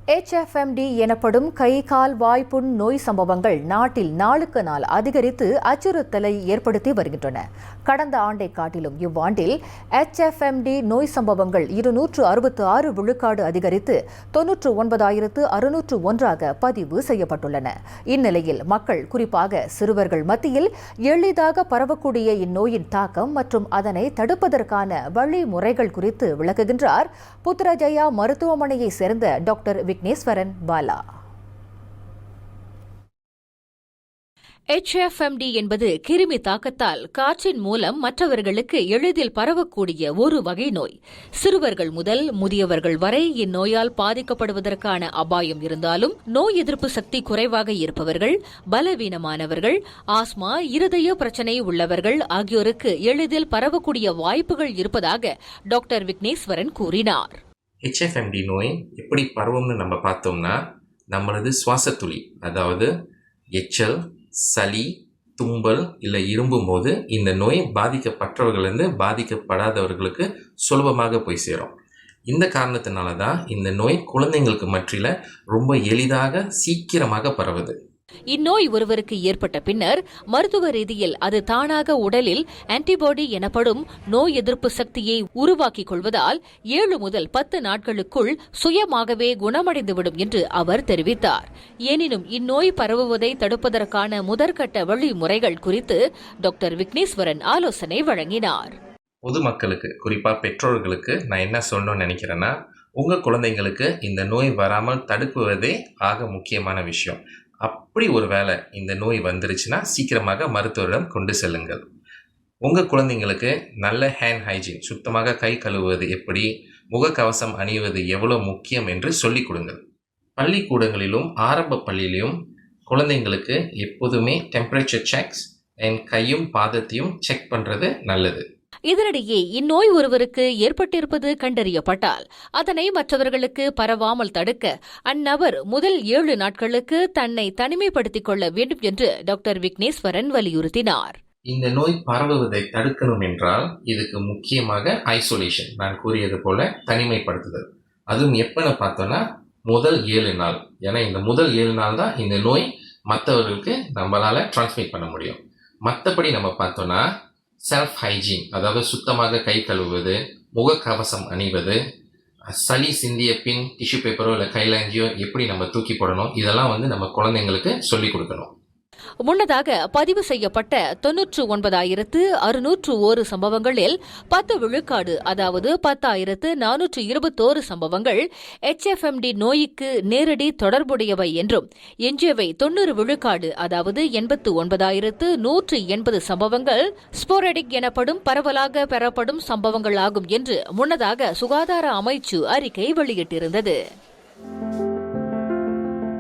HFMD எனப்படும் கை கால் வாய்ப்புண் நோய் சம்பவங்கள் நாட்டில் நாளுக்கு நாள் அதிகரித்து அச்சுறுத்தலை ஏற்படுத்தி வருகின்றன. கடந்த ஆண்டை காட்டிலும் இவ்வாண்டில் HFMD நோய் சம்பவங்கள் 266 விழுக்காடு அதிகரித்து 99,601 பதிவு செய்யப்பட்டுள்ளன. இந்நிலையில் மக்கள், குறிப்பாக சிறுவர்கள் மத்தியில் எளிதாக பரவக்கூடிய இந்நோயின் தாக்கம் மற்றும் அதனை தடுப்பதற்கான வழிமுறைகள் குறித்து விளக்குகின்றார் புத்ரஜயா மருத்துவமனையை சேர்ந்த டாக்டர் விக்னேஸ்வரன் பாலா. HFMD என்பது கிருமி தாக்கத்தால் காற்றின் மூலம் மற்றவர்களுக்கு எளிதில் பரவக்கூடிய ஒரு வகை நோய். சிறுவர்கள் முதல் முதியவர்கள் வரை இந்நோயால் பாதிக்கப்படுவதற்கான அபாயம் இருந்தாலும் நோய் எதிர்ப்பு சக்தி குறைவாக இருப்பவர்கள், பலவீனமானவர்கள், ஆஸ்மா, இருதய பிரச்சினை உள்ளவர்கள் ஆகியோருக்கு எளிதில் பரவக்கூடிய வாய்ப்புகள் இருப்பதாக டாக்டர் விக்னேஸ்வரன் கூறினார். HFMD நோய் எப்படி பரவும்னு நம்ம பார்த்தோம்னா, நம்மளது சுவாசத்துளி, அதாவது எச்சல், சளி, தும்பல் இல்லை இரும்பும் போது இந்த நோய் பாதிக்கப்பட்டவர்களிருந்து பாதிக்கப்படாதவர்களுக்கு சுலபமாக போய் சேரும். இந்த காரணத்தினால தான் இந்த நோய் குழந்தைங்களுக்கு மத்தியில் ரொம்ப எளிதாக சீக்கிரமாக பரவுது. இந்நோய் ஒருவருக்கு ஏற்பட்ட பின்னர் மருத்துவ ரீதியில் அது தானாக உடலில் ஆன்டிபாடி எனப்படும் நோய் எதிர்ப்பு சக்தியை உருவாக்கிக் கொள்வதால் 7 முதல் 10 நாட்களுக்குள் சுயமாகவே குணமடைந்துவிடும் என்று அவர் தெரிவித்தார். எனினும் இந்நோய் பரவுவதை தடுப்பதற்கான முதற்கட்ட வழிமுறைகள் குறித்து டாக்டர் விக்னேஸ்வரன் ஆலோசனை வழங்கினார். பொதுமக்களுக்கு, குறிப்பா பெற்றோர்களுக்கு நான் என்ன சொல்லணும்னு நினைக்கிறேன்னா, உங்க குழந்தைங்களுக்கு இந்த நோய் வராமல் தடுக்குவதே ஆக முக்கியமான விஷயம். அப்படி ஒரு வேளை இந்த நோய் வந்துருச்சுன்னா சீக்கிரமாக மருத்துவரிடம் கொண்டு செல்லுங்கள். உங்கள் குழந்தைங்களுக்கு நல்ல ஹேண்ட் ஹைஜீன், சுத்தமாக கை கழுவுவது எப்படி, முகக்கவசம் அணிவது எவ்வளோ முக்கியம் என்று சொல்லிக் கொடுங்கள். பள்ளிக்கூடங்களிலும் ஆரம்ப பள்ளியிலும் குழந்தைங்களுக்கு எப்போதுமே டெம்பரேச்சர் செக்ஸ் அண்ட் கையும் பாதத்தையும் செக் பண்ணுறது நல்லது. இதனிடையே இந்நோய் ஒருவருக்கு ஏற்பட்டிருப்பது கண்டறியப்பட்டால் அதனை மற்றவர்களுக்கு பரவாமல் தடுக்க அந்நபர் முதல் 7 நாட்களுக்கு தன்னை தனிமைப்படுத்திக் கொள்ள வேண்டும் என்று டாக்டர் விக்னேஸ்வரன் வலியுறுத்தினார். இந்த நோய் பரவுவதை தடுக்கணும் என்றால் இதுக்கு முக்கியமாக ஐசோலேஷன், நான் கூறியது போல தனிமைப்படுத்துதல். அதுவும் எப்பன்னு பார்த்தோன்னா முதல் 7 நாள். ஏன்னா இந்த முதல் 7 நாள் தான் இந்த நோய் மற்றவர்களுக்கு நம்மளால டிரான்ஸ்மிட் பண்ண முடியும். மற்றபடி நம்ம பார்த்தோன்னா செல்ஃப் ஹைஜீன், அதாவது சுத்தமாக கை கழுவுவது, முகக்கவசம் அணிவது, சளி சிந்திய பின் டிஷ்யூ பேப்பரோ இல்லை கைலாஞ்சியோ எப்படி நம்ம தூக்கி போடணும், இதெல்லாம் நம்ம குழந்தைங்களுக்கு சொல்லிக் கொடுக்கணும். முன்னதாக பதிவு செய்யப்பட்ட 99,601 சம்பவங்களில் 10 விழுக்காடு, அதாவது 10,421 சம்பவங்கள் HFMD நோய்க்கு நேரடி தொடர்புடையவை என்றும், எஞ்சியவை 90 விழுக்காடு, அதாவது 89,180 சம்பவங்கள் ஸ்போரடிக் எனப்படும் பரவலாக பெறப்படும் சம்பவங்கள் ஆகும் என்று முன்னதாக சுகாதார அமைச்சு அறிக்கை வெளியிட்டிருந்தது.